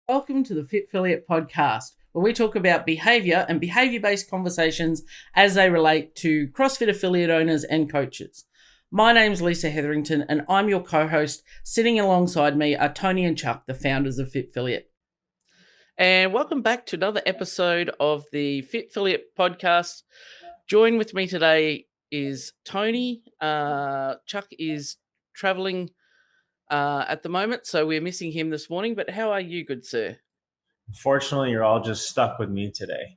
Welcome to the Fit Affiliate podcast, where we talk about behavior and behavior-based conversations as they relate to CrossFit affiliate owners and coaches. My name's Lisa Hetherington, and I'm your co-host. Sitting alongside me are Tony and Chuck, the founders of Fit Affiliate. And welcome back to another episode of the Fit Affiliate podcast. Join with me today is Tony. Chuck is traveling at the moment, so we're missing him this morning. But how are you, good sir? Unfortunately, you're all just stuck with me today.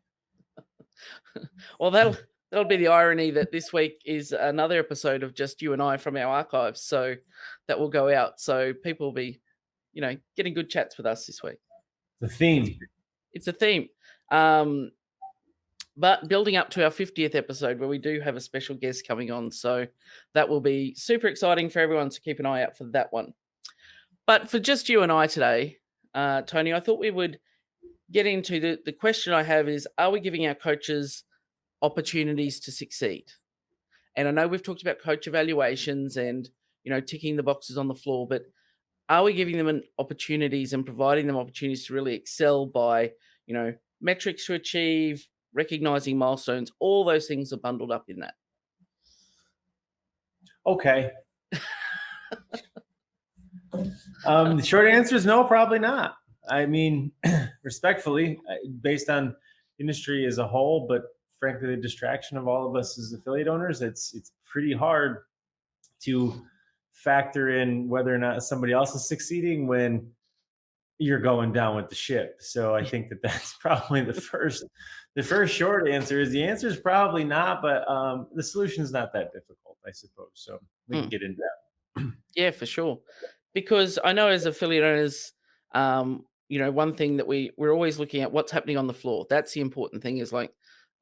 Well, that'll be the irony that this week is another episode of just you and I from our archives. So that will go out. So people will be, getting good chats with us this week. The theme. It's a theme. But building up to our 50th episode where we do have a special guest coming on. So that will be super exciting for everyone. So keep an eye out for that one. But for just you and I today, Tony, I thought we would get into the question I have is, are we giving our coaches opportunities to succeed? And I know we've talked about coach evaluations and, ticking the boxes on the floor, but are we giving them opportunities and providing them opportunities to really excel by, metrics to achieve, recognizing milestones? All those things are bundled up in that. Okay. The short answer is no, probably not. I mean, respectfully, based on industry as a whole, but frankly, the distraction of all of us as affiliate owners, it's pretty hard to factor in whether or not somebody else is succeeding when you're going down with the ship. So I think that's probably the first short answer is the answer is probably not, but the solution is not that difficult, I suppose. So we can get into that. Yeah, for sure. Because I know as affiliate owners, one thing that we're always looking at what's happening on the floor. That's the important thing is like,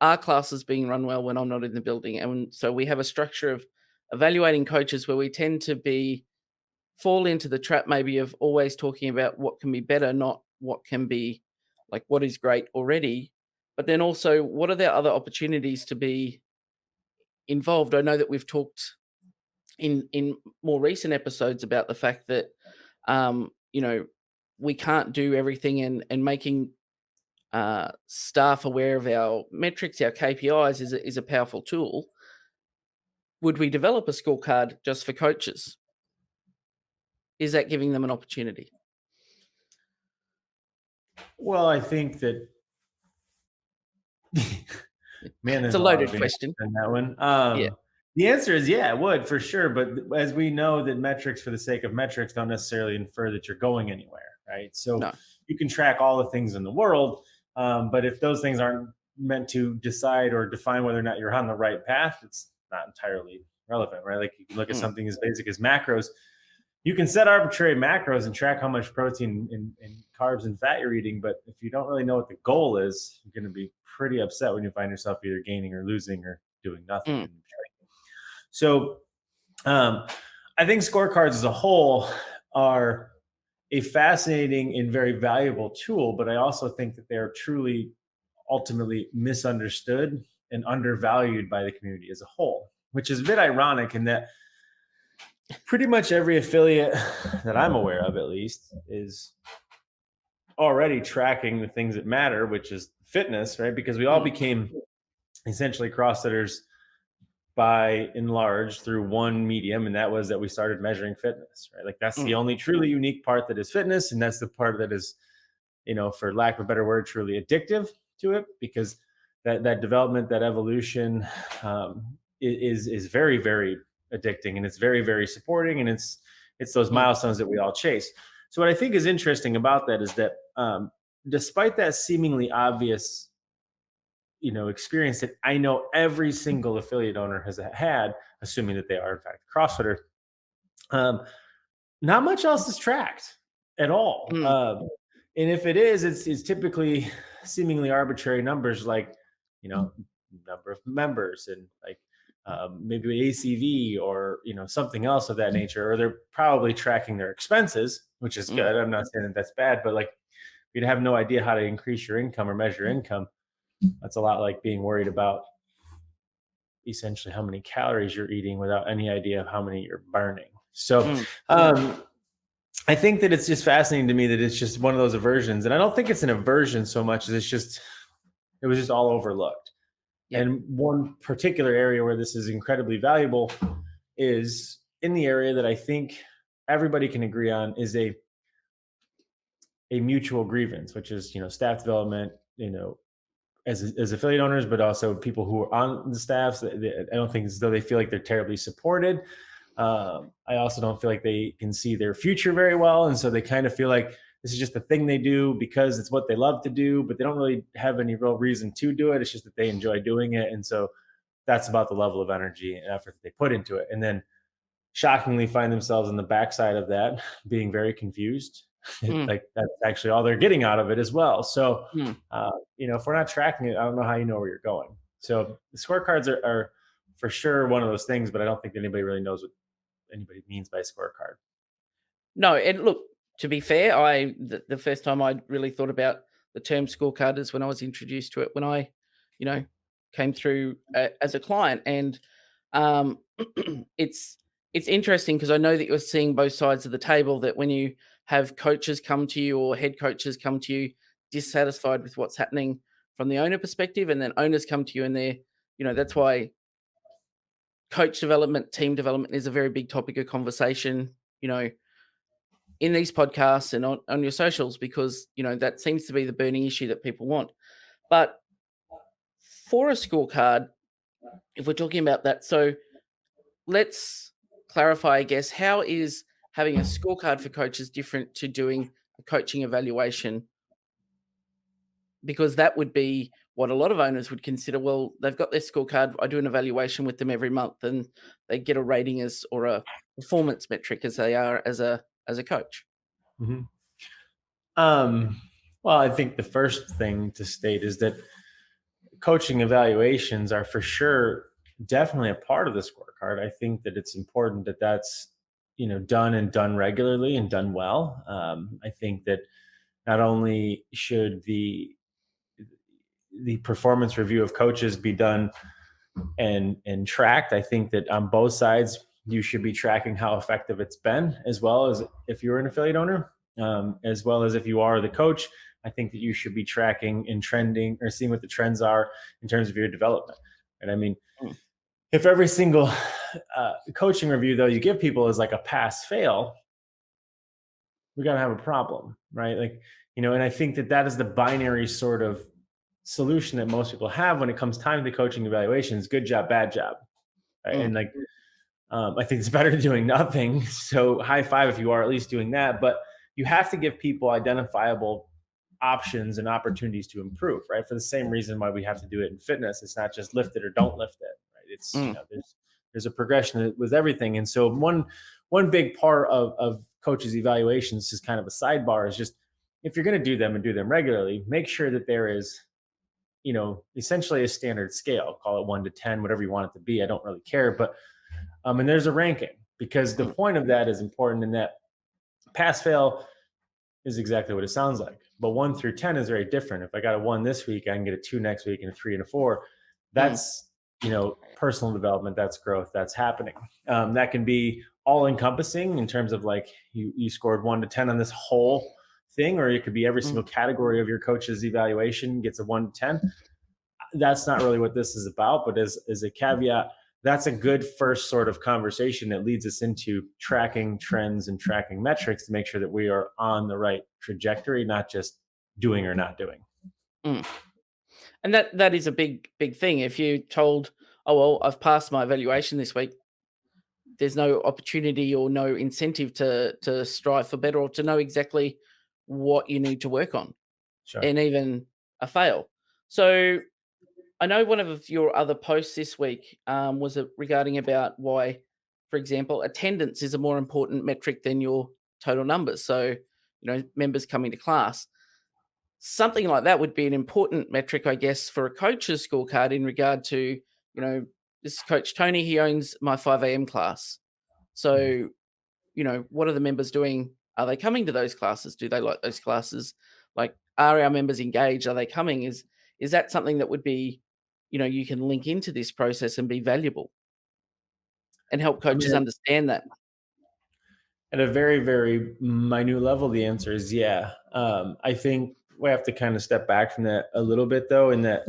are classes being run well when I'm not in the building? And so we have a structure of evaluating coaches where we tend to fall into the trap maybe of always talking about what can be better, not what can be like what is great already. But then also, what are there other opportunities to be involved? I know that we've talked in more recent episodes about the fact that we can't do everything, and making staff aware of our metrics, our KPIs is a powerful tool. Would we develop a scorecard just for coaches? Is that giving them an opportunity? Well, I think that man, it's a loaded question in that one. Yeah. The answer is yeah, it would for sure. But as we know that metrics for the sake of metrics don't necessarily infer that you're going anywhere, right? So you can track all the things in the world, but if those things aren't meant to decide or define whether or not you're on the right path, it's not entirely relevant, right? Like you can look at something as basic as macros. You can set arbitrary macros and track how much protein and carbs and fat you're eating, but if you don't really know what the goal is, you're going to be pretty upset when you find yourself either gaining or losing or doing nothing. So I think scorecards as a whole are a fascinating and very valuable tool, but I also think that they are truly ultimately misunderstood and undervalued by the community as a whole, which is a bit ironic in that pretty much every affiliate that I'm aware of, at least, is already tracking the things that matter, which is fitness, right? Because we all became essentially CrossFitters by and large through one medium, and that was that we started measuring fitness, right? Like that's the only truly unique part that is fitness, and that's the part that is, for lack of a better word, truly addictive to it, because that development, that evolution is very, very addicting, and it's very, very supporting, and it's those milestones that we all chase. So what I think is interesting about that is that despite that seemingly obvious experience that I know every single affiliate owner has had, assuming that they are in fact a CrossFitter, not much else is tracked at all. And if it is, it's typically seemingly arbitrary numbers like, number of members and like maybe ACV or, something else of that nature, or they're probably tracking their expenses, which is good. I'm not saying that that's bad, but like you'd have no idea how to increase your income or measure income. That's a lot like being worried about essentially how many calories you're eating without any idea of how many you're burning. So I think that it's just fascinating to me that it's just one of those aversions, and I don't think it's an aversion so much as it was just all overlooked. Yeah. And one particular area where this is incredibly valuable is in the area that I think everybody can agree on is a mutual grievance, which is, staff development, as affiliate owners, but also people who are on the staffs. I don't think as though they feel like they're terribly supported. I also don't feel like they can see their future very well, and so they kind of feel like this is just a thing they do because it's what they love to do, but they don't really have any real reason to do it. It's just that they enjoy doing it, and so that's about the level of energy and effort that they put into it. And then shockingly find themselves in the backside of that being very confused. Mm, Like that's actually all they're getting out of it as well. So, mm. if we're not tracking it, I don't know how you know where you're going. So the scorecards are for sure one of those things, but I don't think anybody really knows what anybody means by scorecard. No, and look, to be fair, the first time I really thought about the term scorecard is when I was introduced to it when I, you know, came through as a client, and um, it's it's interesting because I know that you're seeing both sides of the table. That when you have coaches come to you or head coaches come to you dissatisfied with what's happening from the owner perspective, and then owners come to you and they're, that's why coach development, team development is a very big topic of conversation. You know, in these podcasts and on your socials because that seems to be the burning issue that people want. But for a scorecard, if we're talking about that, so let's clarify, I guess, how is having a scorecard for coaches different to doing a coaching evaluation? Because that would be what a lot of owners would consider. Well, they've got their scorecard. I do an evaluation with them every month, and they get a rating as or a performance metric as they are as a coach. Mm-hmm. Well, I think the first thing to state is that coaching evaluations are for sure definitely a part of the scorecard. I think that it's important that that's done and done regularly and done well. I think that not only should the performance review of coaches be done and tracked. I think that on both sides you should be tracking how effective it's been, as well as if you're an affiliate owner, as well as if you are the coach. I think that you should be tracking and trending or seeing what the trends are in terms of your development. And I mean, Mm, if every single coaching review though you give people is like a pass fail, we got to have a problem, right? Like, and I think that that is the binary sort of solution that most people have when it comes time to coaching evaluations: good job, bad job, right? mm, And like, I think it's better than doing nothing. So high five if you are at least doing that. But you have to give people identifiable options and opportunities to improve, right? For the same reason why we have to do it in fitness. It's not just lift it or don't lift it, right? It's mm, there's a progression with everything. And so one big part of coaches evaluations is kind of a sidebar is just, if you're going to do them and do them regularly, make sure that there is essentially a standard scale, call it 1 to 10, whatever you want it to be. I don't really care, but and there's a ranking, because the mm, point of that is important in that pass fail is exactly what it sounds like. But 1 through 10 is very different. If I got a 1 this week, I can get a 2 next week and a 3 and a 4. mm, That's, personal development, that's growth, that's happening. That can be all encompassing in terms of like you scored 1 to 10 on this whole thing, or it could be every mm, single category of your coach's evaluation gets a 1 to 10. That's not really what this is about, but as a caveat, that's a good first sort of conversation that leads us into tracking trends and tracking metrics to make sure that we are on the right trajectory, not just doing or not doing. mm. And that is a big thing. If you told, "Oh, well, I've passed my evaluation this week," there's no opportunity or no incentive to strive for better or to know exactly what you need to work on, Sure. and even a fail. So I know one of your other posts this week was regarding about why, for example, attendance is a more important metric than your total numbers. So, members coming to class. Something like that would be an important metric, I guess, for a coach's scorecard in regard to, this is Coach Tony, he owns my 5 a.m. class. So, what are the members doing? Are they coming to those classes? Do they like those classes? Like, are our members engaged? Are they coming? Is that something that would be, you can link into this process and be valuable and help I mean, coaches understand that? At a very, very minute level, the answer is yeah. I think we have to kind of step back from that a little bit, though, in that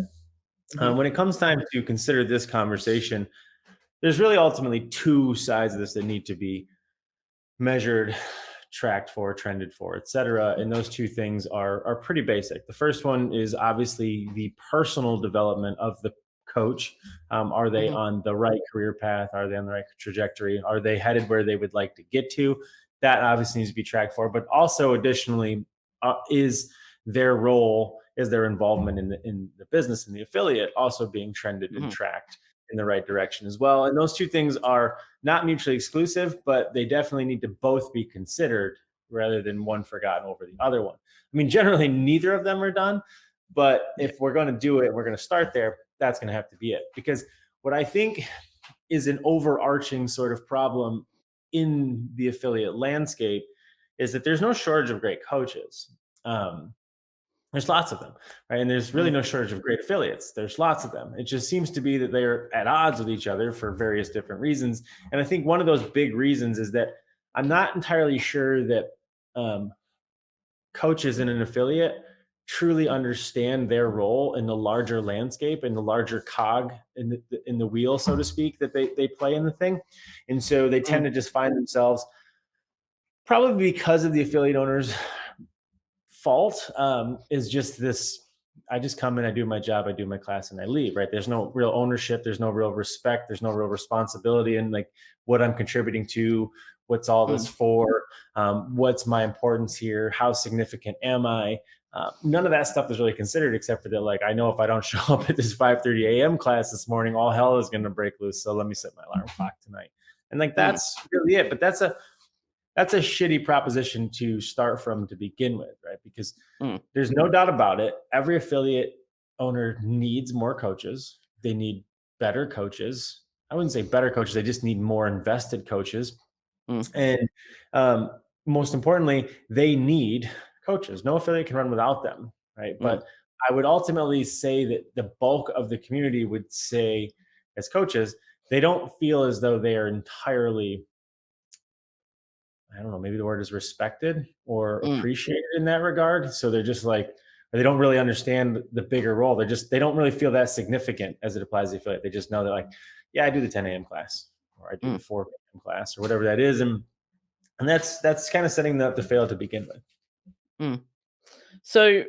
Hmm. when it comes time to consider this conversation, there's really ultimately two sides of this that need to be measured, tracked for, trended for, et cetera. And those two things are pretty basic. The first one is obviously the personal development of the coach. Are they Hmm. on the right career path? Are they on the right trajectory? Are they headed where they would like to get to? That obviously needs to be tracked for. But also, additionally, is their role, is their involvement in the business and the affiliate also being trended and Hmm. tracked in the right direction as well? And those two things are not mutually exclusive, but they definitely need to both be considered rather than one forgotten over the other one. I mean, generally, neither of them are done, but Yeah. if we're going to do it, we're going to start there. That's going to have to be it. Because what I think is an overarching sort of problem in the affiliate landscape is that there's no shortage of great coaches. Um, there's lots of them, right? And there's really Mm. no shortage of great affiliates. There's lots of them. It just seems to be that they're at odds with each other for various different reasons. And I think one of those big reasons is that I'm not entirely sure that um, coaches in an affiliate truly understand their role in the larger landscape and the larger cog in the wheel, so to speak, that they play in the thing. And so they Mm. tend to just find themselves, probably because of the affiliate owners, fault, is just this: I just come in, I do my job, I do my class, and I leave, right? There's no real ownership, there's no real respect, there's no real responsibility in like what I'm contributing to, what's all this Mm. for, what's my importance here, how significant am I? None of that stuff is really considered, except for that, like, I know if I don't show up at this 5:30 a.m. class this morning, all hell is going to break loose. So let me set my alarm clock tonight, and like Mm. that's really it. But that's a shitty proposition to start from to begin with, right? Because Mm. there's no doubt about it. Every affiliate owner needs more coaches. They need better coaches. I wouldn't say better coaches. They just need more invested coaches. Mm. And um, most importantly, they need coaches. No affiliate can run without them, right? Mm. But I would ultimately say that the bulk of the community would say, as coaches, they don't feel as though they are entirely, I don't know, maybe the word is respected or Mm. appreciated in that regard. So they're just like, they don't really understand the bigger role. They don't really feel that significant as it applies to the affiliate. They just know that, like, yeah, I do the 10 a.m. class, or I do the Mm. 4 p.m. class, or whatever that is. And that's kind of setting them up to fail to begin with. Mm. So,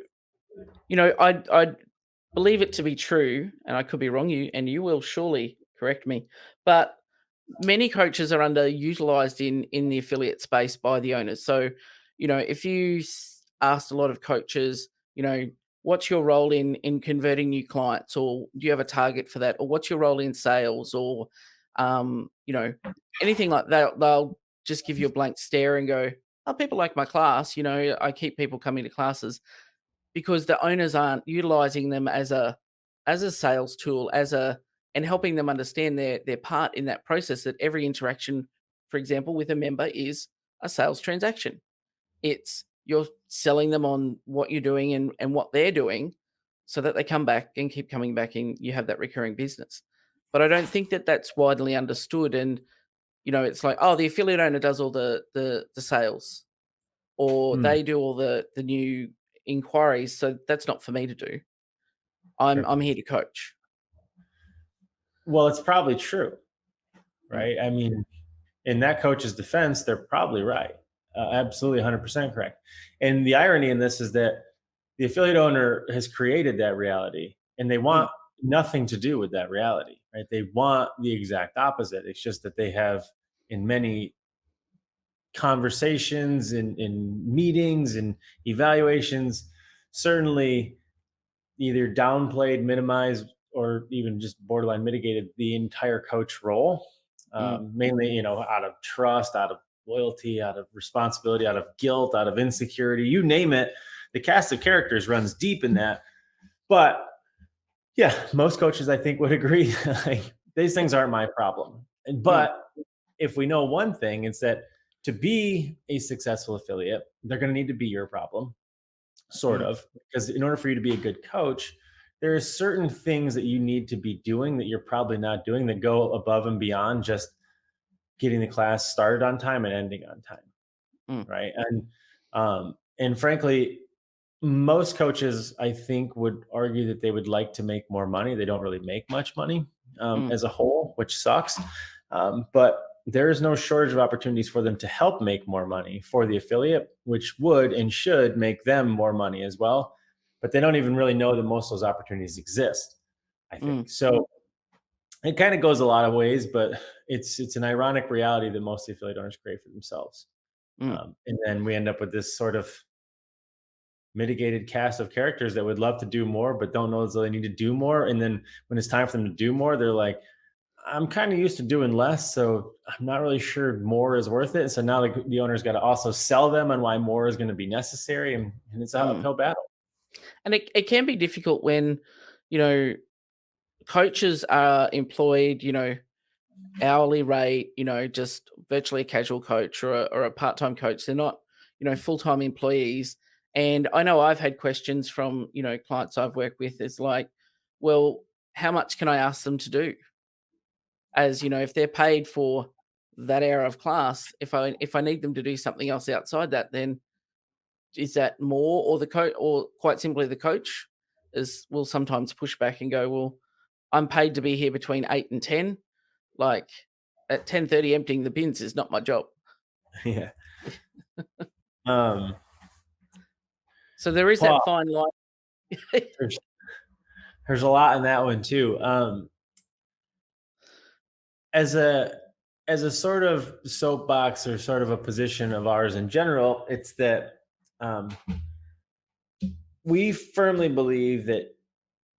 I believe it to be true, and I could be wrong. You will surely correct me, but many coaches are underutilized in the affiliate space by the owners. So, if you asked a lot of coaches, what's your role in converting new clients, or do you have a target for that, or what's your role in sales, or um, you know, anything like that, they'll just give you a blank stare and go, "Oh, people like my class. I keep people coming to classes." Because the owners aren't utilizing them as a sales tool, and helping them understand their part in that process, that every interaction, for example, with a member is a sales transaction. It's you're selling them on what you're doing and what they're doing so that they come back and keep coming back and you have that recurring business. But I don't think that that's widely understood. And, it's like, oh, the affiliate owner does all the sales, or Hmm, they do all the new inquiries, so that's not for me to do. I'm sure. I'm here to coach. Well, it's probably true, Mm. right? I mean, in that coach's defense, they're probably right. Absolutely 100% correct. And the irony in this is that the affiliate owner has created that reality and they Mm. want nothing to do with that reality, right? They want the exact opposite. It's just that they have, in many conversations, in meetings and evaluations, certainly either downplayed, minimized, or even just borderline mitigated the entire coach role, Mm. mainly, out of trust, out of loyalty, out of responsibility, out of guilt, out of insecurity, you name it. The cast of characters runs deep in that. But yeah, most coaches, I think, would agree like, these things aren't my problem. Mm. But if we know one thing, it's that to be a successful affiliate, they're going to need to be your problem, sort Mm. of, because in order for you to be a good coach, there are certain things that you need to be doing that you're probably not doing, that go above and beyond just getting the class started on time and ending on time. Mm, right? And frankly, most coaches, I think, would argue that they would like to make more money. They don't really make much money mm, as a whole, which sucks. But there is no shortage of opportunities for them to help make more money for the affiliate, which would and should make them more money as well. But they don't even really know that most of those opportunities exist, I mm, think. So it kind of goes a lot of ways, but it's an ironic reality that most of the affiliate owners create for themselves. mm, And then we end up with this sort of mitigated cast of characters that would love to do more but don't know as though they need to do more. And then when it's time for them to do more, they're like, I'm kind of used to doing less, so I'm not really sure more is worth it. So now the owner's got to also sell them on why more is going to be necessary, and it's an mm. uphill battle. And it can be difficult when, you know, coaches are employed, hourly rate, just virtually a casual coach or a part-time coach. They're not, full-time employees. And I know I've had questions from, clients I've worked with. It's like, well, how much can I ask them to do? As if they're paid for that hour of class, if I need them to do something else outside that, then is that more, or the coach, or quite simply the coach is will sometimes push back and go, well, I'm paid to be here between 8 and 10. Like at 10:30, emptying the bins is not my job. Yeah. Um, So there is Paul, that fine line. there's, there's a lot in that one too. As a as a sort of soapbox or sort of a position of ours in general, it's that um, we firmly believe that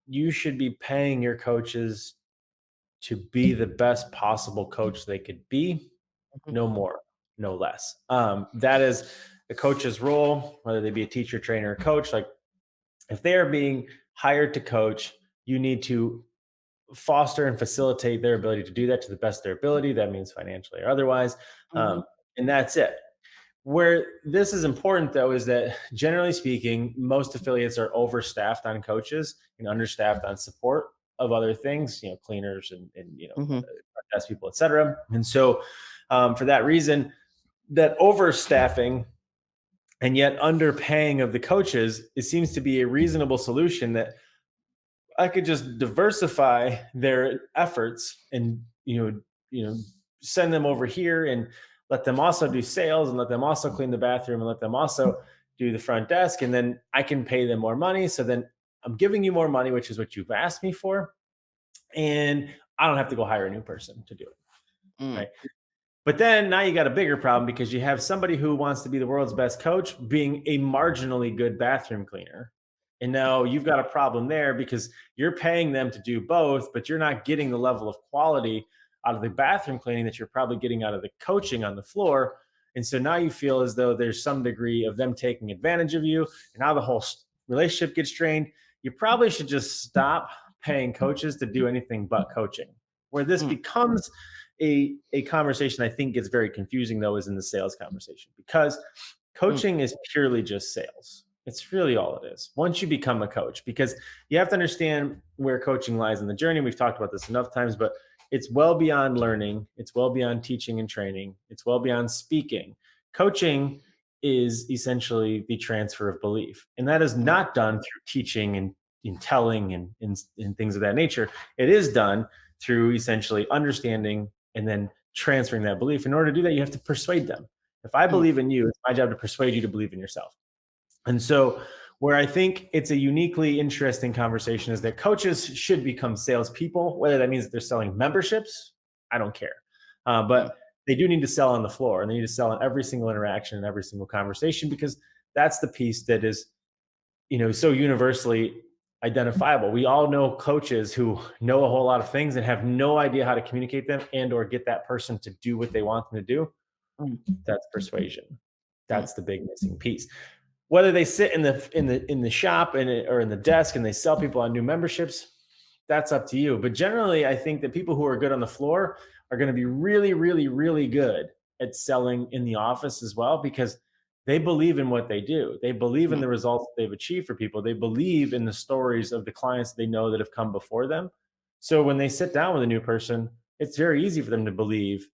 you should be paying your coaches to be the best possible coach they could be, Mhm, no more, no less. That is a coach's role, whether they be a teacher, trainer, or coach. Like if they are being hired to coach, you need to foster and facilitate their ability to do that to the best of their ability. That means financially or otherwise. mhm, And that's it. Where this is important, though, is that generally speaking, most affiliates are overstaffed on coaches and understaffed on support of other things, cleaners and mhm, desk people, et cetera. And so, for that reason, that overstaffing and yet underpaying of the coaches, it seems to be a reasonable solution that I could just diversify their efforts and send them over here and let them also do sales and let them also clean the bathroom and let them also do the front desk, and then I can pay them more money. So then I'm giving you more money, which is what you've asked me for, and I don't have to go hire a new person to do it, mm, right? But then now you got a bigger problem because you have somebody who wants to be the world's best coach being a marginally good bathroom cleaner. And now you've got a problem there because you're paying them to do both, but you're not getting the level of quality out of the bathroom cleaning that you're probably getting out of the coaching on the floor. And so now you feel as though there's some degree of them taking advantage of you. And now the whole relationship gets strained. You probably should just stop paying coaches to do anything but coaching. Where this mm, becomes a conversation I think gets very confusing, though, is in the sales conversation, because mm, coaching is purely just sales. It's really all it is once you become a coach, because you have to understand where coaching lies in the journey. We've talked about this enough times, but it's well beyond learning. It's well beyond teaching and training. It's well beyond speaking. Coaching is essentially the transfer of belief. And that is mm, not done through teaching and telling and things of that nature. It is done through essentially understanding and then transferring that belief. In order to do that, you have to persuade them. If I mm, believe in you, it's my job to persuade you to believe in yourself. And so, where I think it's a uniquely interesting conversation is that coaches should become salespeople, whether that means that they're selling memberships, I don't care. mm, But they do need to sell on the floor, and they need to sell in every single interaction and every single conversation, because that's the piece that is so universally identifiable. We all know coaches who know a whole lot of things and have no idea how to communicate them and or get that person to do what they want them to do. mm, That's persuasion. mm, That's the big missing piece. Whether they sit in the shop or in the desk and they sell people on new memberships, that's up to you. But generally, I think that people who are good on the floor are going to be really, really, really good at selling in the office as well, because they believe in what they do. They believe in mm, the results that they've achieved for people. They believe in the stories of the clients they know that have come before them. So when they sit down with a new person, it's very easy for them to believe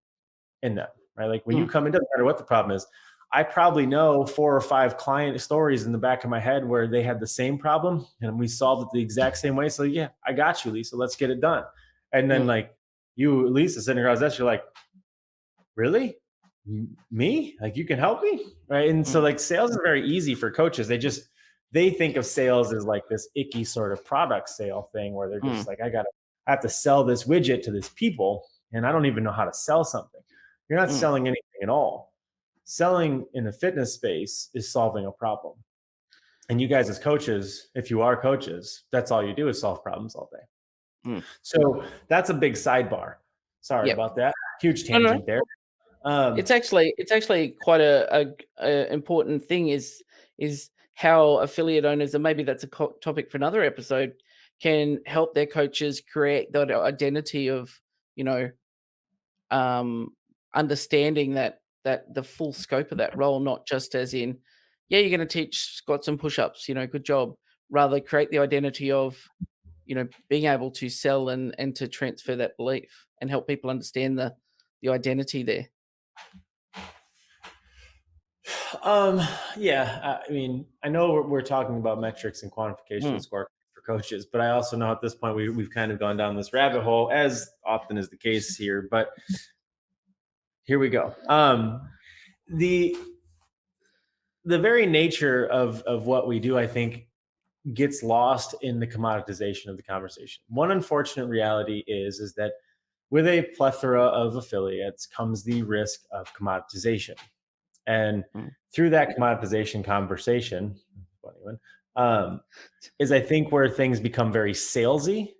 in them, right? Like when you mm, come in, doesn't matter what the problem is. I probably know 4 or 5 client stories in the back of my head where they had the same problem and we solved it the exact same way. So yeah, I got you, Lisa. Let's get it done. And then Mm, like you, Lisa, sitting across that, you're like, really? Me? Like you can help me? Right. And so mm, like sales is very easy for coaches. They think of sales as like this icky sort of product sale thing where they're just mm, like, I have to sell this widget to this people and I don't even know how to sell something. You're not mm. selling anything at all. Selling in the fitness space is solving a problem. And you guys as coaches, if you are coaches, that's all you do is solve problems all day. Mm. So that's a big sidebar. Sorry Yep. about that. Huge No, no. tangent there. Um, It's actually quite a important thing is how affiliate owners, and maybe that's a topic for another episode, can help their coaches create that identity of, you know, um, understanding that the full scope of that role, not just as in, yeah, you're going to teach squats and push-ups, good job. Rather, create the identity of, being able to sell and to transfer that belief and help people understand the identity there. Um, yeah, I mean, I know we're talking about metrics and quantification and Mm, score for coaches, but I also know at this point we've kind of gone down this rabbit hole, as often is the case here. But here we go. The the very nature of what we do, I think, gets lost in the commoditization of the conversation. One unfortunate reality is that with a plethora of affiliates comes the risk of commoditization. And mm, through that commoditization conversation, funny one, um, is I think where things become very salesy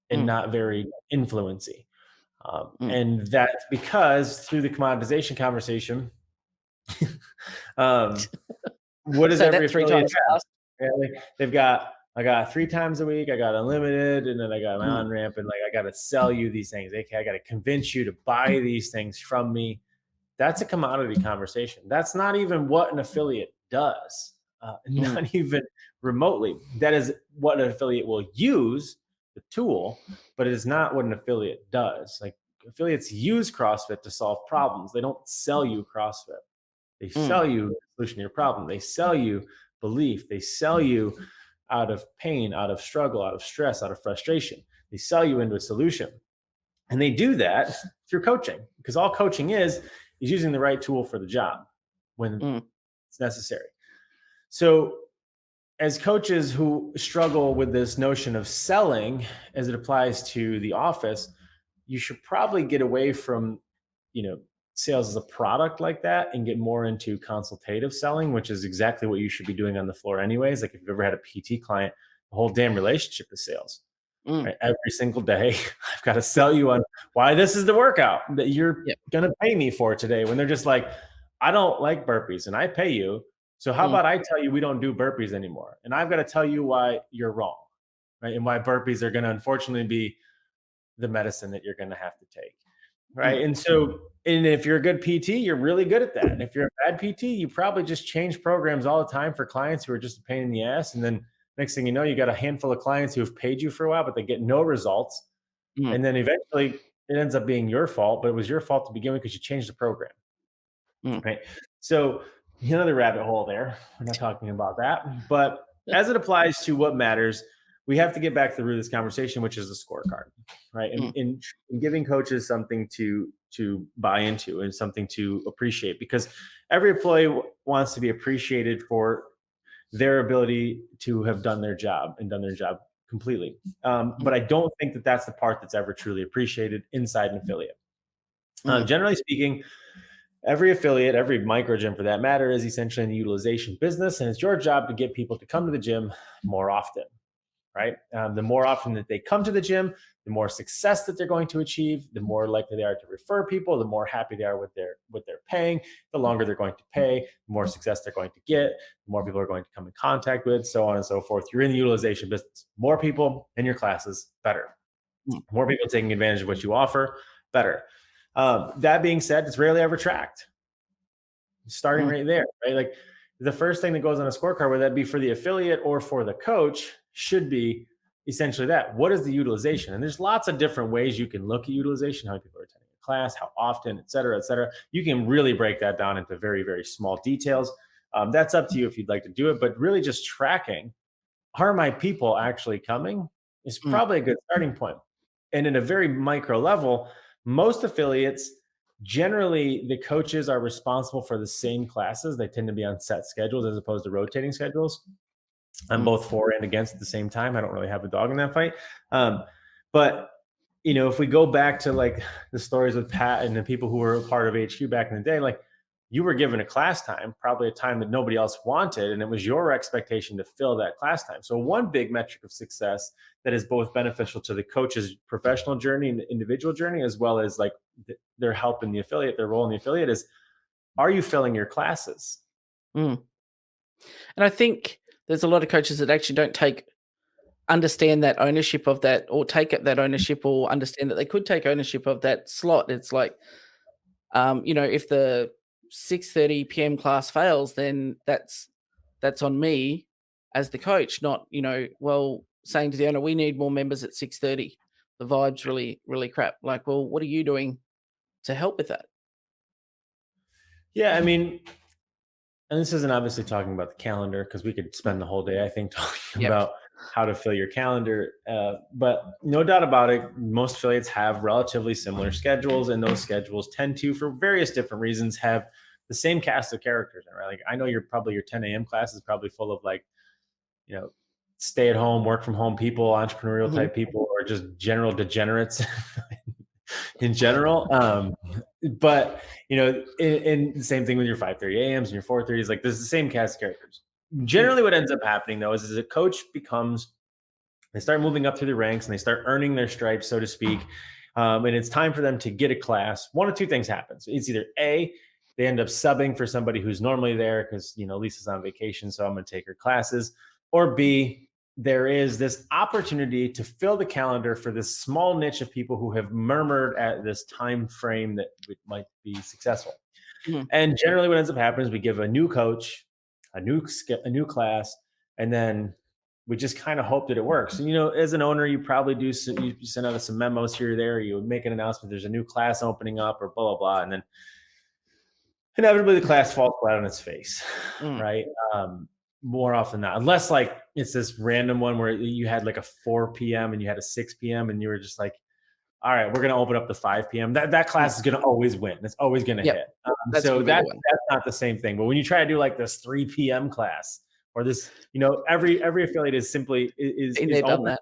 and mm, not very influency. mm. And that's because through the commoditization conversation, um, what does Say every that 3 affiliate times have? fast. Yeah, they've got, I got 3 times a week, I got unlimited, and then I got my Mm, on ramp, and like I got to sell you these things. Okay, I got to convince you to buy these things from me. That's a commodity conversation. That's not even what an affiliate does, mm, not even remotely. That is what an affiliate will use, the tool, but it is not what an affiliate does. Like affiliates use CrossFit to solve problems. They don't sell you CrossFit. They mm, sell you a solution to your problem. They sell you belief. They sell you out of pain, out of struggle, out of stress, out of frustration. They sell you into a solution. And they do that through coaching because all coaching is using the right tool for the job when mm, it's necessary. So, as coaches who struggle with this notion of selling as it applies to the office, you should probably get away from, you know, sales as a product like that and get more into consultative selling, which is exactly what you should be doing on the floor anyways. Like if you've ever had a PT client, the whole damn relationship is sales. mm. Right? Every single day, I've got to sell you on why this is the workout that you're Yep. going to pay me for today. When they're just like, I don't like burpees and I pay you. So how Mm, about I tell you we don't do burpees anymore? And I've got to tell you why you're wrong, right? And why burpees are going to unfortunately be the medicine that you're going to have to take, mm, right? And so, and if you're a good PT, you're really good at that. And if you're a bad PT, you probably just change programs all the time for clients who are just a pain in the ass. And then next thing you know, you got a handful of clients who have paid you for a while, but they get no results. mm, And then eventually it ends up being your fault, but it was your fault to begin with because you changed the program, mm. right? So another rabbit hole there. We're not talking about that. But as it applies to what matters, we have to get back to the root of this conversation, which is the scorecard, right? And Mm, in giving coaches something to buy into and something to appreciate, because every employee wants to be appreciated for their ability to have done their job and done their job completely. But mm, I don't think that that's the part that's ever truly appreciated inside an affiliate. mm, Generally speaking, every affiliate, every micro gym for that matter, is essentially an utilization business, and it's your job to get people to come to the gym more often, right? The more often that they come to the gym, the more success that they're going to achieve, the more likely they are to refer people, the more happy they are with their paying, the longer they're going to pay, the more success they're going to get, the more people are going to come in contact with, so on and so forth. You're in the utilization business. More people in your classes, better. mm, More people taking advantage of what you offer, better. That being said, it's rarely ever tracked. Starting mm, right there, right? Like the first thing that goes on a scorecard, whether that be for the affiliate or for the coach, should be essentially that. What is the utilization? And there's lots of different ways you can look at utilization, how many people are attending a class, how often, et cetera, et cetera. You can really break that down into very, very small details. That's up to you if you'd like to do it, but really just tracking, are my people actually coming, is Mm, probably a good starting point. And in a very micro level, most affiliates, generally the coaches are responsible for the same classes. They tend to be on set schedules as opposed to rotating schedules. I'm mm, both for and against at the same time. I don't really have a dog in that fight. But if we go back to like the stories with Pat and the people who were a part of HQ back in the day, like you were given a class time, probably a time that nobody else wanted, and it was your expectation to fill that class time. So one big metric of success that is both beneficial to the coach's professional journey and the individual journey, as well as like their help in the affiliate, their role in the affiliate, is, are you filling your classes? mm. And I think there's a lot of coaches that actually don't understand that ownership of that, or take up that ownership, or understand that they could take ownership of that slot. It's like, if the 6:30 p.m. class fails, then that's on me as the coach, not, well, saying to the owner, we need more members at 6:30. The vibe's really, really crap. Like, well, what are you doing to help with that? Yeah, I mean, and this isn't obviously talking about the calendar because we could spend the whole day, I think, talking Yep. about how to fill your calendar. But no doubt about it, most affiliates have relatively similar schedules, and those schedules tend to, for various different reasons, have the same cast of characters. Right? Like I know your 10 a.m. class is probably full of like, you know, stay at home, work from home people, entrepreneurial Mhm. type people, or just general degenerates in general. But in the same thing with your 5:30 a.m.s and your 4:30s, like there's the same cast of characters. Mm, Generally, what ends up happening though is a coach becomes, they start moving up through the ranks and they start earning their stripes, so to speak. And it's time for them to get a class. One of two things happens. It's either A, they end up subbing for somebody who's normally there because Lisa's on vacation, so I'm going to take her classes, or B, there is this opportunity to fill the calendar for this small niche of people who have murmured at this time frame that might be successful. mhm, And generally, what ends up happening is we give a new coach a new class, and then we just kind of hope that it works. And, as an owner, you probably do you send out some memos here or there. You make an announcement. There's a new class opening up, or blah blah blah, and then inevitably the class falls flat on its face, mm, right? More often than not, unless like it's this random one where you had like a 4 p.m. and you had a 6 p.m. and you were just like, all right, we're going to open up the 5 p.m. That mm. class is going to always win. It's always going to Yep, hit. that's So gonna be the that's one. that's not the same thing. But when you try to do like this 3 p.m. class, or this, every affiliate is simply Been is there, done open. that.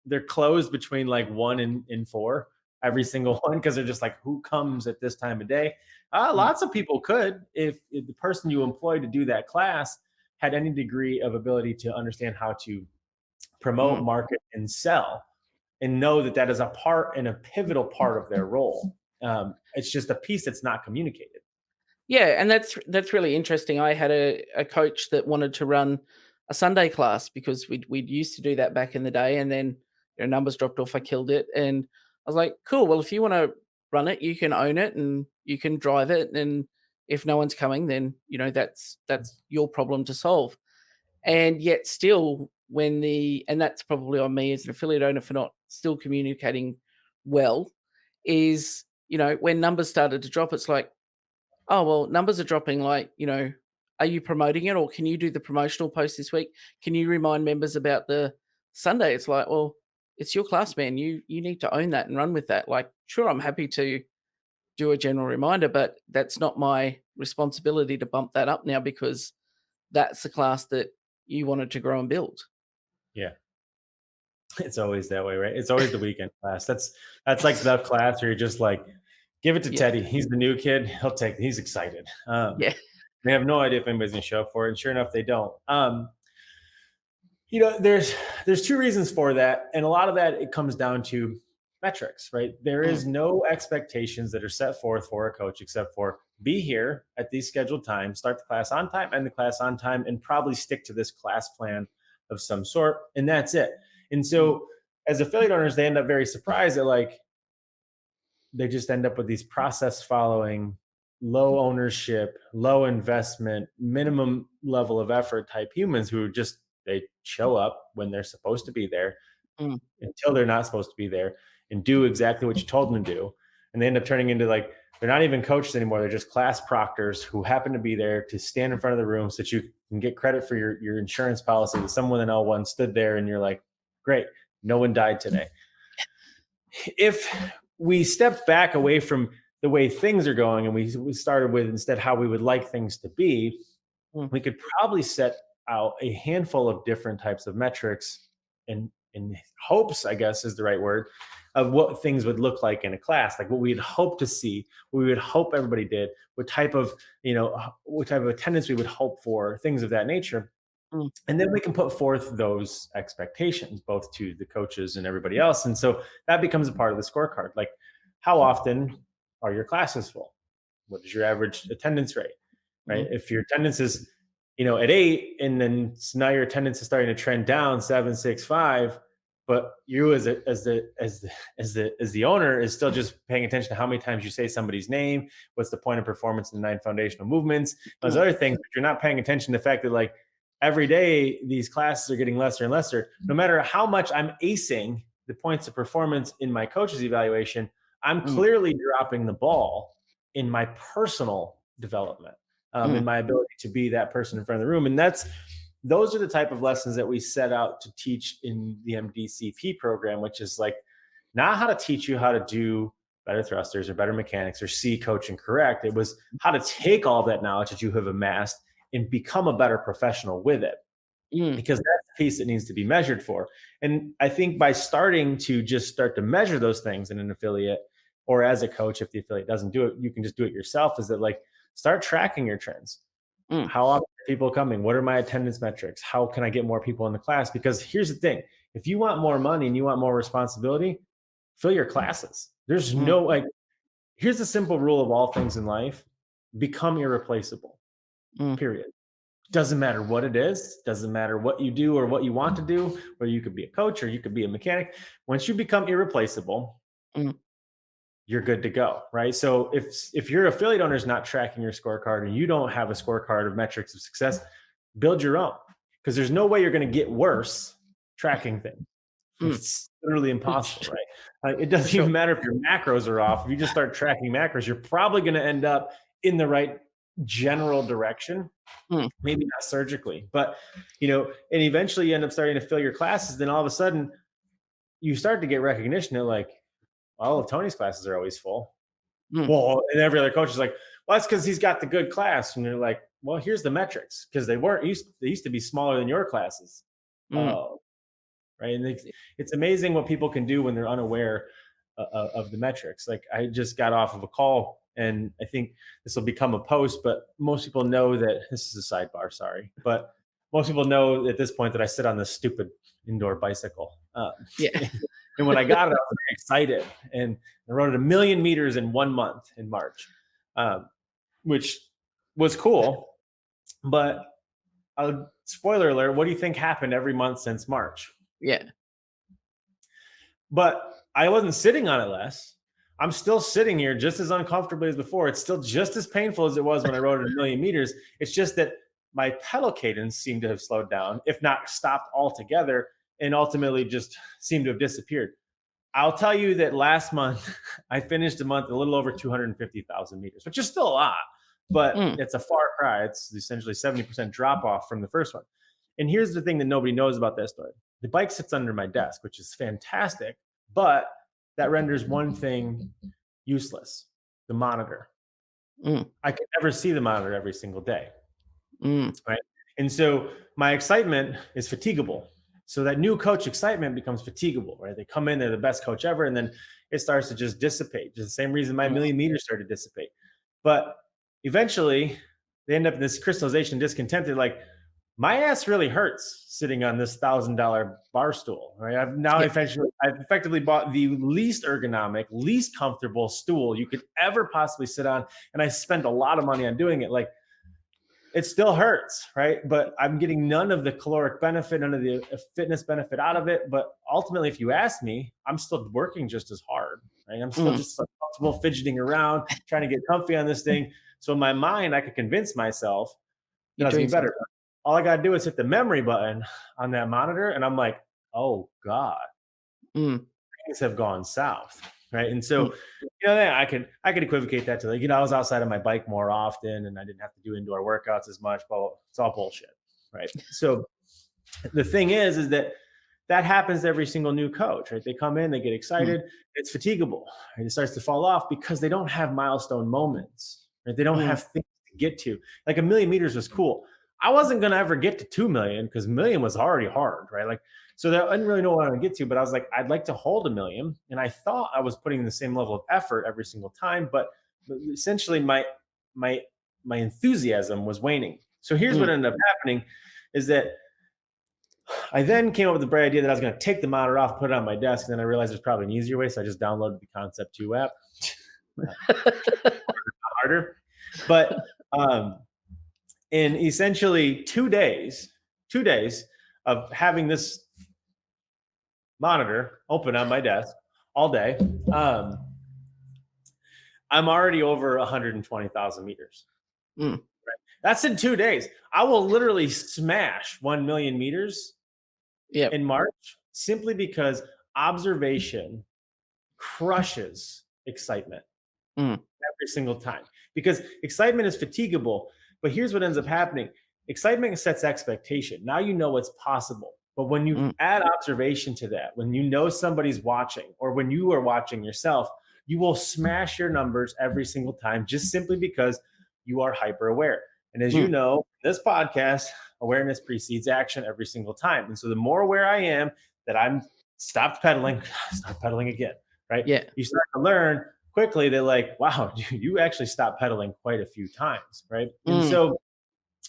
They're closed between like 1 and 4, every single one, because they're just like, who comes at this time of day? Mm, Lots of people could, if the person you employ to do that class had any degree of ability to understand how to promote, mm. market, and sell, and know that that is a part and a pivotal part of their role. It's just a piece that's not communicated. Yeah, and that's really interesting. I had a coach that wanted to run a Sunday class because we'd used to do that back in the day, and then numbers dropped off. I killed it, and I was like, "Cool. Well, if you want to run it, you can own it and you can drive it. And if no one's coming, then that's your problem to solve." And yet, still, and that's probably on me as an affiliate owner for not still communicating well. Is when numbers started to drop, it's like, oh, well, numbers are dropping, like, are you promoting it, or can you do the promotional post this week? Can you remind members about the Sunday? It's like, well, it's your class, man. You need to own that and run with that. Like, sure, I'm happy to do a general reminder, but that's not my responsibility to bump that up now because that's the class that you wanted to grow and build. Yeah, it's always that way, right? It's always the weekend class. That's like the class where you're just like, give it to Yeah. Teddy. He's the new kid. He's excited. Yeah. They have no idea if anybody's gonna show up for it. And sure enough, they don't. There's two reasons for that, and a lot of that, it comes down to metrics, right? There Mm, is no expectations that are set forth for a coach except for be here at these scheduled times, start the class on time, end the class on time, and probably stick to this class plan of some sort, and that's it. And mm, so as affiliate owners, they end up very surprised that like they just end up with these process following, low ownership, low investment, minimum level of effort type humans who just, they show up when they're supposed to be there mm, until they're not supposed to be there and do exactly what you told them to do. and they end up turning into like, they're not even coaches anymore. They're just class proctors who happen to be there to stand in front of the room so that you can get credit for your insurance policy. That someone in L1 stood there and you're like, great, no one died today. If we stepped back away from the way things are going and we started with instead how we would like things to be, we could probably set out a handful of different types of metrics in hopes, I guess is the right word, of what things would look like in a class, like what we'd hope to see, what we would hope everybody did, what type of attendance we would hope for, things of that nature. And then we can put forth those expectations both to the coaches and everybody else. And so that becomes a part of the scorecard. Like, how often are your classes full? What is your average attendance rate? Right? If your attendance is, at 8, and then now your attendance is starting to trend down 7, 6, 5, but you as the owner is still just paying attention to how many times you say somebody's name, what's the point of performance in the 9 foundational movements, those other things. But you're not paying attention to the fact that, like, every day these classes are getting lesser and lesser. No matter how much I'm acing the points of performance in my coach's evaluation, I'm clearly dropping the ball in my personal development, in my ability to be that person in front of the room. And those are the type of lessons that we set out to teach in the MDCP program, which is like not how to teach you how to do better thrusters or better mechanics or see, coach, and correct. It was how to take all of that knowledge that you have amassed and become a better professional with it, because that's the piece that needs to be measured for. And I think by starting to measure those things in an affiliate or as a coach, if the affiliate doesn't do it, you can just do it yourself, is that, like, start tracking your trends. How often are people coming? What are my attendance metrics? How can I get more people in the class? Because here's the thing, if you want more money and you want more responsibility, fill your classes. There's here's the simple rule of all things in life: become irreplaceable. Period. Doesn't matter what it is, doesn't matter what you do or what you want to do, whether you could be a coach or you could be a mechanic. Once you become irreplaceable, you're good to go, right? So if your affiliate owner is not tracking your scorecard and you don't have a scorecard of metrics of success, build your own, because there's no way you're going to get worse tracking things. It's literally impossible, right? It doesn't even matter if your macros are off. If you just start tracking macros, you're probably going to end up in the right general direction, maybe not surgically, but and eventually you end up starting to fill your classes. Then all of a sudden you start to get recognition that, like, all of Tony's classes are always full. Well, and every other coach is like, well, that's because he's got the good class. And you're like, well, here's the metrics, because they used to be smaller than your classes. Oh, right. And it's amazing what people can do when they're unaware of the metrics. Like, I just got off of a call, and I think this will become a post, but most people know that this is a sidebar. Sorry, but most people know at this point that I sit on this stupid indoor bicycle. And when I got it, I was very excited, and I rode it 1,000,000 meters in 1 month in March, which was cool. But spoiler alert: what do you think happened every month since March? But I wasn't sitting on it less. I'm still sitting here just as uncomfortably as before. It's still just as painful as it was when I rode it 1,000,000 meters. It's just that my pedal cadence seemed to have slowed down, if not stopped altogether, and ultimately just seemed to have disappeared. I'll tell you that last month, I finished the month a little over 250,000 meters, which is still a lot, but it's a far cry. It's essentially 70% drop off from the first one. And here's the thing that nobody knows about that story. The bike sits under my desk, which is fantastic, but that renders one thing useless: the monitor. I can never see the monitor every single day, right? And so my excitement is fatigable. So that new coach excitement becomes fatigable, right? They come in, they're the best coach ever, and then it starts to just dissipate. Just the same reason my 1,000,000 meters started to dissipate. But eventually, they end up in this crystallization discontent. They're like, my ass really hurts sitting on this $1,000 bar stool, right? I've effectively bought the least ergonomic, least comfortable stool you could ever possibly sit on, and I spent a lot of money on doing it. Like, it still hurts, right? But I'm getting none of the caloric benefit, none of the fitness benefit out of it. But ultimately, if you ask me, I'm still working just as hard, right? I'm still just comfortable fidgeting around, trying to get comfy on this thing. So in my mind, I could convince myself that I was getting better. All I got to do is hit the memory button on that monitor, and I'm like, oh God, things have gone south, right? And so I could equivocate that to like, I was outside on my bike more often and I didn't have to do indoor workouts as much, but it's all bullshit. Right. So the thing is that happens to every single new coach, right? They come in, they get excited, it's fatigable, and it starts to fall off because they don't have milestone moments, right? They don't have things to get to. Like 1,000,000 meters was cool. I wasn't going to ever get to 2 million because million was already hard, right? Like, so that I didn't really know what I would get to, but I was like, I'd like to hold 1,000,000. And I thought I was putting the same level of effort every single time, but essentially my, my enthusiasm was waning. So here's what ended up happening is that I then came up with the bright idea that I was going to take the monitor off, put it on my desk, and then I realized there's probably an easier way, so I just downloaded the Concept 2 app. Harder, but in essentially 2 days of having this monitor open on my desk all day, I'm already over 120,000 meters. Right? That's in 2 days. I will literally smash 1,000,000 meters in March simply because observation crushes excitement every single time. Because excitement is fatigable, but here's what ends up happening. Excitement sets expectation. Now you know what's possible. But when you add observation to that, when you know somebody's watching or when you are watching yourself, you will smash your numbers every single time just simply because you are hyper aware. And as you know, this podcast, awareness precedes action every single time. And so the more aware I am that I'm stop pedaling again, right? Yeah. You start to learn quickly that like, wow, you actually stopped pedaling quite a few times, right? And so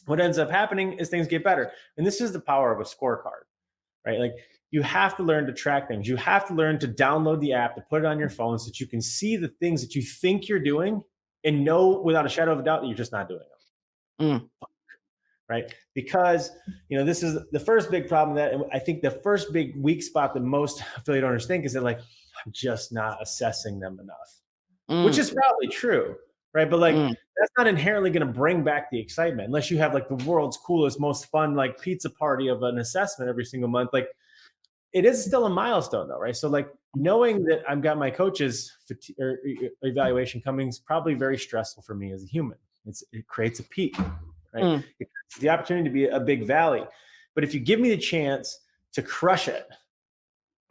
what ends up happening is things get better. And this is the power of a scorecard, right? Like you have to learn to track things. You have to learn to download the app, to put it on your phone so that you can see the things that you think you're doing and know without a shadow of a doubt that you're just not doing them. Right? Because, this is the first big problem that, and I think the first big weak spot that most affiliate owners think is that like, I'm just not assessing them enough, which is probably true. Right. But like, that's not inherently going to bring back the excitement unless you have like the world's coolest, most fun, like pizza party of an assessment every single month. Like it is still a milestone though. Right. So like knowing that I've got my coach's evaluation coming is probably very stressful for me as a human. It creates a peak. Right? It's the opportunity to be a big valley. But if you give me the chance to crush it,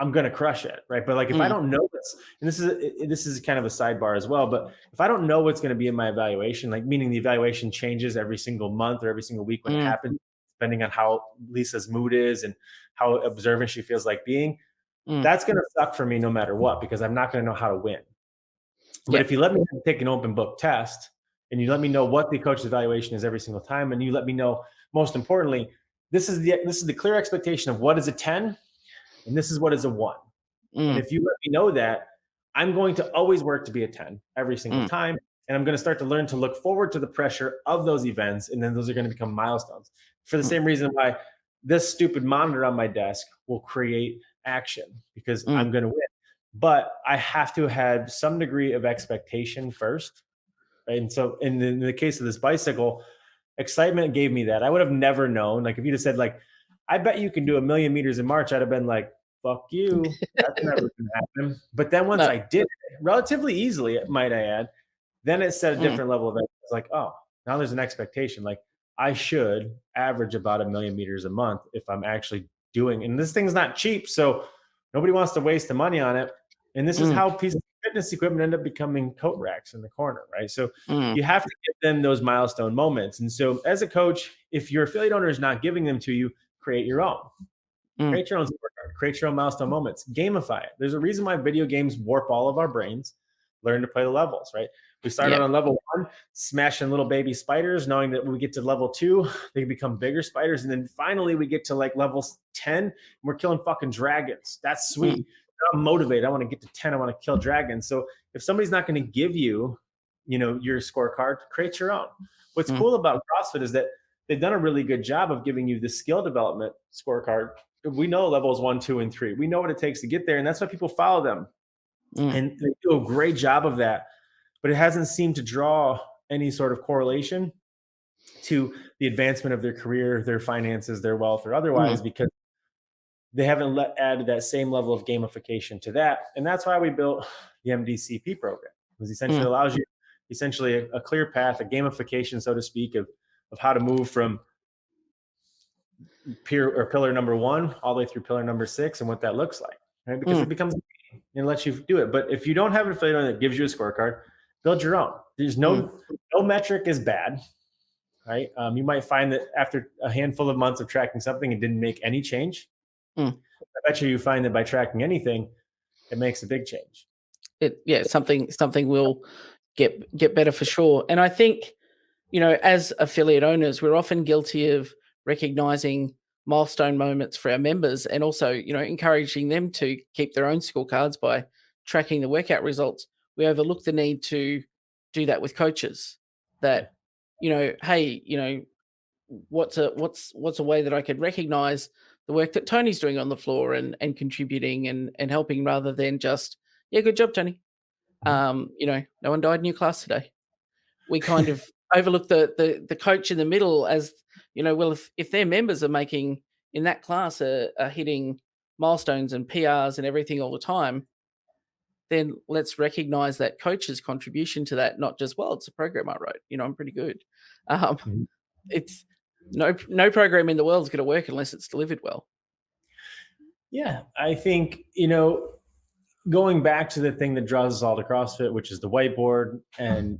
I'm going to crush it. Right. But like, if I don't know this, and this is kind of a sidebar as well, but if I don't know what's going to be in my evaluation, like meaning the evaluation changes every single month or every single week when it happens, depending on how Lisa's mood is and how observant she feels like being, that's going to suck for me no matter what, because I'm not going to know how to win. But if you let me take an open book test, and you let me know what the coach's evaluation is every single time, and you let me know, most importantly, this is the clear expectation of what is a 10, and this is what is a 1. And if you let me know that, I'm going to always work to be a 10 every single time, and I'm going to start to learn to look forward to the pressure of those events, and then those are going to become milestones. For the same reason why this stupid monitor on my desk will create action, because I'm going to win. But I have to have some degree of expectation first. And so in the case of this bicycle, excitement gave me that. I would have never known. Like if you'd have said like, I bet you can do 1,000,000 meters in March, I'd have been like, fuck you. That's never going to happen. But then once I did it relatively easily, might I add, then it set a different level of it. It's like, oh, now there's an expectation. Like I should average about 1,000,000 meters a month if I'm actually doing, and this thing's not cheap. So nobody wants to waste the money on it. And this is how pieces of fitness equipment end up becoming coat racks in the corner, right? So you have to give them those milestone moments. And so as a coach, if your affiliate owner is not giving them to you, create your own. Create your own scorecard. Create your own milestone moments. Gamify it. There's a reason why video games warp all of our brains. Learn to play the levels, right? We started on level 1, smashing little baby spiders, knowing that when we get to level 2, they can become bigger spiders. And then finally we get to like level 10, and we're killing fucking dragons. That's sweet. I'm motivated. I want to get to 10. I want to kill dragons. So if somebody's not going to give you, your scorecard, create your own. What's cool about CrossFit is that they've done a really good job of giving you the skill development scorecard. We know levels 1, 2, and 3. We know what it takes to get there. And that's why people follow them. And they do a great job of that. But it hasn't seemed to draw any sort of correlation to the advancement of their career, their finances, their wealth, or otherwise, because they haven't added that same level of gamification to that. And that's why we built the MDCP program. It essentially allows you a clear path, a gamification, so to speak, of how to move from pillar number 1 all the way through pillar number 6 and what that looks like, right? Because it becomes and lets you do it. But if you don't have an affiliate owner that gives you a scorecard, build your own. There's no metric is bad, right? You might find that after a handful of months of tracking something, it didn't make any change. I bet you find that by tracking anything, it makes a big change. Something will get better for sure. And I think, as affiliate owners, we're often guilty of recognizing milestone moments for our members and also, encouraging them to keep their own scorecards by tracking the workout results. We overlook the need to do that with coaches. That, hey, what's a way that I could recognize the work that Tony's doing on the floor and contributing and helping, rather than just, yeah, good job, Tony. No one died in your class today. We kind of overlook the coach in the middle as, well, if their members are making in that class are hitting milestones and PRs and everything all the time, then let's recognize that coach's contribution to that, not just, well, it's a program I wrote, I'm pretty good. It's no program in the world is going to work unless it's delivered well. Yeah, I think, going back to the thing that draws us all to CrossFit, which is the whiteboard, and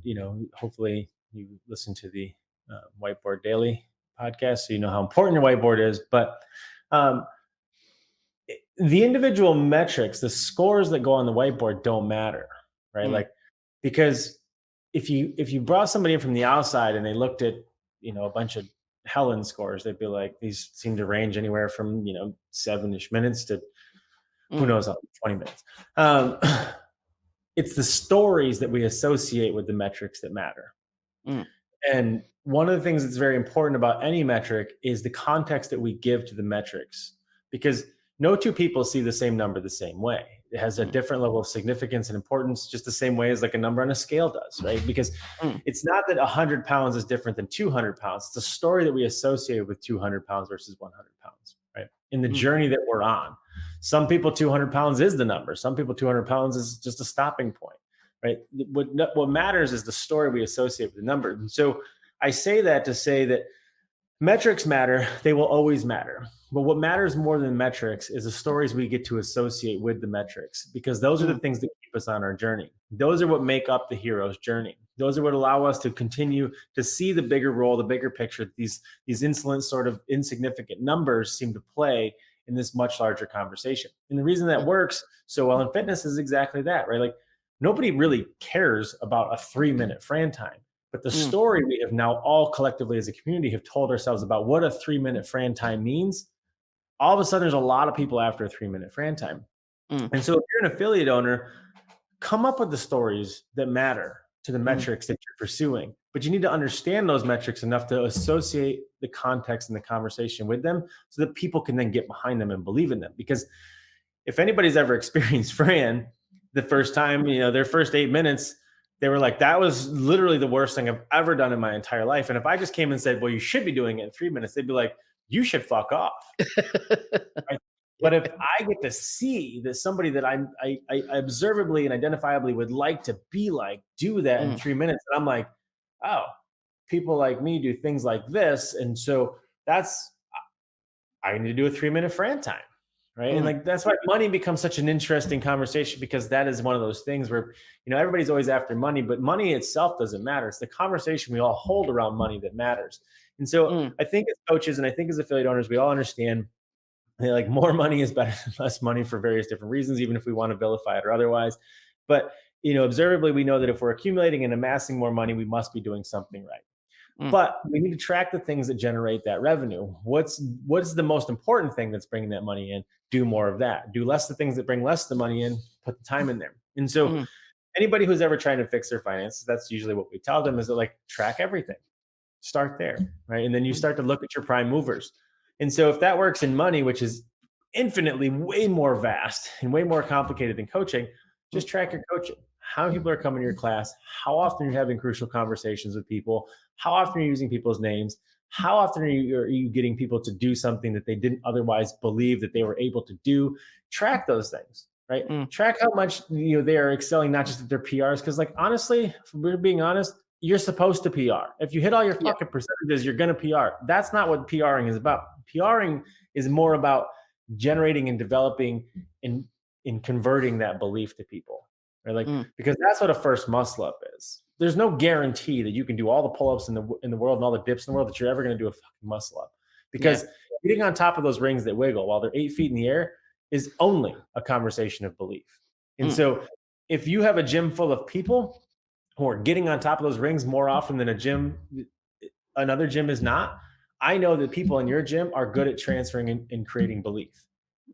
hopefully you listen to the Whiteboard Daily podcast, so you know how important your whiteboard is. But the individual metrics, the scores that go on the whiteboard, don't matter, right? Like, because if you brought somebody in from the outside and they looked at a bunch of Helen scores, they'd be like, these seem to range anywhere from 7-ish minutes to who knows, 20 minutes. It's the stories that we associate with the metrics that matter. And one of the things that's very important about any metric is the context that we give to the metrics, because no two people see the same number the same way. It has a different level of significance and importance, just the same way as like a number on a scale does, right? Because it's not that 100 pounds is different than 200 pounds. It's a story that we associate with 200 pounds versus 100 pounds, right? In the journey that we're on. Some people, 200 pounds is the number. Some people, 200 pounds is just a stopping point, right? What matters is the story we associate with the number. And so I say that to say that metrics matter. They will always matter. But what matters more than metrics is the stories we get to associate with the metrics, because those are the things that keep us on our journey. Those are what make up the hero's journey. Those are what allow us to continue to see the bigger role, the bigger picture. These insolent, sort of insignificant numbers seem to play in this much larger conversation. And the reason that works so well in fitness is exactly that, right? Like, nobody really cares about a 3-minute Fran time. But the story we have now all collectively as a community have told ourselves about what a 3-minute Fran time means, all of a sudden there's a lot of people after a 3-minute Fran time. And so if you're an affiliate owner, come up with the stories that matter to the metrics that you're pursuing. But you need to understand those metrics enough to associate the context and the conversation with them so that people can then get behind them and believe in them. Because if anybody's ever experienced Fran, the first time, their first 8 minutes, they were like, that was literally the worst thing I've ever done in my entire life. And if I just came and said, well, you should be doing it in 3 minutes, they'd be like, you should fuck off. Right? But if I get to see that somebody that I observably and identifiably would like to be like, do that in 3 minutes, and I'm like, oh, people like me do things like this. And so I need to do a 3-minute Fran time. Right. And like, that's why money becomes such an interesting conversation, because that is one of those things where, everybody's always after money, but money itself doesn't matter. It's the conversation we all hold around money that matters. And so I think as coaches and I think as affiliate owners, we all understand that like more money is better than less money for various different reasons, even if we want to vilify it or otherwise. But, observably, we know that if we're accumulating and amassing more money, we must be doing something right. But we need to track the things that generate that revenue. What's the most important thing that's bringing that money in? Do more of that. Do less the things that bring less the money in, put the time in there. And so anybody who's ever trying to fix their finances, that's usually what we tell them, is that like, track everything. Start there, right? And then you start to look at your prime movers. And so if that works in money, which is infinitely way more vast and way more complicated than coaching, just track your coaching. How many people are coming to your class? How often are you having crucial conversations with people? How often are you using people's names? How often are you getting people to do something that they didn't otherwise believe that they were able to do? Track those things. right? Track how much they are excelling, not just at their PRs. Because like honestly, if we're being honest, you're supposed to PR. If you hit all your fucking percentages, you're gonna PR. That's not what PRing is about. PRing is more about generating and developing and in converting that belief to people. Right? Like because that's what a first muscle up is. There's no guarantee that you can do all the pull-ups in the world and all the dips in the world that you're ever going to do a fucking muscle up. Because getting on top of those rings that wiggle while they're 8 feet in the air is only a conversation of belief. And so if you have a gym full of people who are getting on top of those rings more often than another gym is not, I know that people in your gym are good at transferring and creating belief.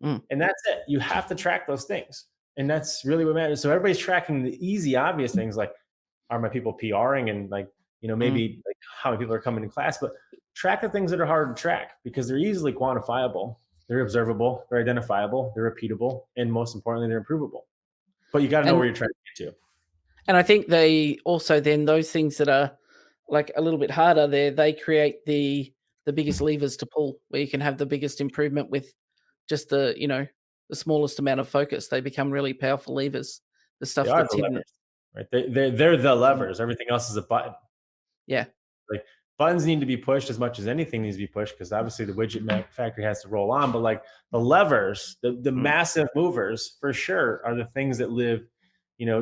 And that's it. You have to track those things. And that's really what matters. So everybody's tracking the easy, obvious things like, are my people PRing and like, maybe like how many people are coming to class, but track the things that are hard to track because they're easily quantifiable. They're observable, they're identifiable, they're repeatable, and most importantly, they're improvable. But you got to know where you're trying to get to. And I think they also then those things that are like a little bit harder there, they create the biggest levers to pull where you can have the biggest improvement with just the smallest amount of focus. They become really powerful levers. The stuff that's hidden. Levers, right? They're the levers. Everything else is a button. Yeah. Like buttons need to be pushed as much as anything needs to be pushed because obviously the widget factory has to roll on. But like the levers, the massive movers for sure are the things that live,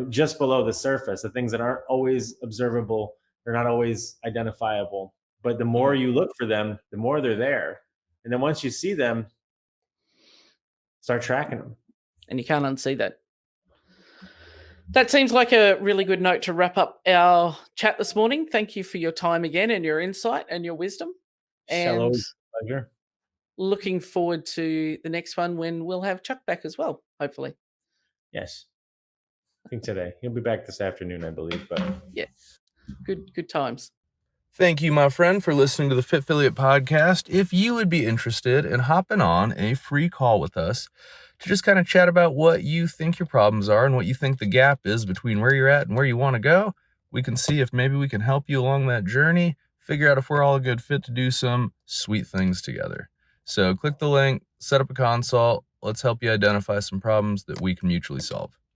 just below the surface, the things that aren't always observable. They're not always identifiable. But the more you look for them, the more they're there. And then once you see them, start tracking them. And you can't unsee that. That seems like a really good note to wrap up our chat this morning. Thank you for your time again and your insight and your wisdom. And pleasure. Looking forward to the next one when we'll have Chuck back as well, hopefully. Yes. I think today. He'll be back this afternoon, I believe. But yeah. Good times. Thank you, my friend, for listening to the Fitfiliate podcast. If you would be interested in hopping on a free call with us to just kind of chat about what you think your problems are and what you think the gap is between where you're at and where you want to go, we can see if maybe we can help you along that journey, figure out if we're all a good fit to do some sweet things together. So click the link, set up a consult. Let's help you identify some problems that we can mutually solve.